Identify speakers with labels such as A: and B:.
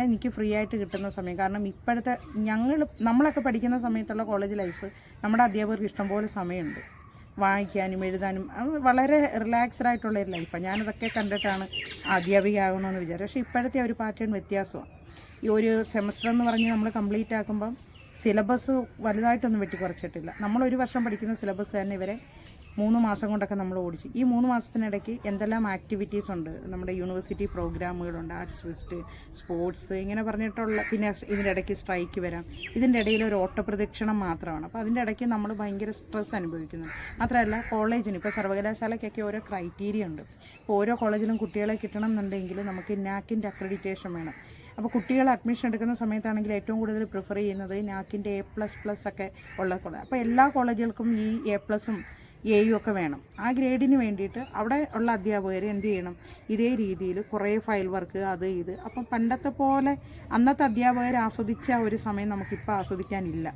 A: എനിക്ക് ഫ്രീ ആയിട്ട് കിട്ടുന്ന സമയം. കാരണം ഇപ്പോഴത്തെ നമ്മളൊക്കെ പഠിക്കുന്ന സമയത്തുള്ള കോളേജ് ലൈഫ് നമ്മുടെ അധ്യാപകർക്ക് ഇഷ്ടംപോലെ സമയമുണ്ട് വായിക്കാനും എഴുതാനും. വളരെ റിലാക്സ്ഡ് ആയിട്ടുള്ള ഒരു ലൈഫാണ്. ഞാനതൊക്കെ കണ്ടിട്ടാണ് അധ്യാപികയാകണമെന്ന് വിചാരിച്ചു. പക്ഷേ ഇപ്പോഴത്തെ ഒരു പാറ്റേൺ വ്യത്യാസമാണ്. ഈ ഒരു സെമസ്റ്റർ എന്ന് പറഞ്ഞ് നമ്മൾ കംപ്ലീറ്റ് ആക്കുമ്പം സിലബസ് വലുതായിട്ടൊന്നും വെട്ടിക്കുറച്ചിട്ടില്ല. നമ്മളൊരു വർഷം പഠിക്കുന്ന സിലബസ് തന്നെ ഇവരെ 3 മാസം കൊണ്ടൊക്കെ നമ്മൾ ഓടിച്ചു. ഈ 3 മാസത്തിനിടയ്ക്ക് എന്തെല്ലാം ആക്ടിവിറ്റീസ് ഉണ്ട്. നമ്മുടെ യൂണിവേഴ്സിറ്റി പ്രോഗ്രാമുകളുണ്ട്, ആർട്സ് ഫെസ്റ്റ്, സ്പോർട്സ്, ഇങ്ങനെ പറഞ്ഞിട്ടുള്ള. പിന്നെ ഇതിൻ്റെ ഇടയ്ക്ക് സ്ട്രൈക്ക് വരാം. ഇതിൻ്റെ ഇടയിൽ ഒരു ഓട്ടപ്രദക്ഷിണം മാത്രമാണ്. അപ്പോൾ അതിൻ്റെ ഇടയ്ക്ക് നമ്മൾ ഭയങ്കര സ്ട്രെസ് അനുഭവിക്കുന്നു. മാത്രമല്ല കോളേജിന് ഇപ്പോൾ സർവകലാശാലയ്ക്കൊക്കെ ഓരോ ക്രൈറ്റീരിയ ഉണ്ട്. ഇപ്പോൾ ഓരോ കോളേജിലും കുട്ടികളെ കിട്ടണം എന്നുണ്ടെങ്കിൽ നമുക്ക് നാക്കിൻ്റെ അക്രഡിറ്റേഷൻ വേണം. അപ്പോൾ കുട്ടികൾ അഡ്മിഷൻ എടുക്കുന്ന സമയത്താണെങ്കിൽ ഏറ്റവും കൂടുതൽ പ്രിഫർ ചെയ്യുന്നത് നാക്കിൻ്റെ A++ ഒക്കെ ഉള്ള കോളേജ്. അപ്പോൾ എല്ലാ കോളേജുകൾക്കും ഈ A+ഉം Aയും ഒക്കെ വേണം. ആ ഗ്രേഡിന് വേണ്ടിയിട്ട് അവിടെ ഉള്ള അധ്യാപകർ എന്ത് ചെയ്യണം, ഇതേ രീതിയിൽ കുറേ ഫയൽ വർക്ക് അത് ഇത്. അപ്പം പണ്ടത്തെ പോലെ അന്നത്തെ അധ്യാപകർ ആസ്വദിച്ച ഒരു സമയം നമുക്കിപ്പോൾ ആസ്വദിക്കാനില്ല.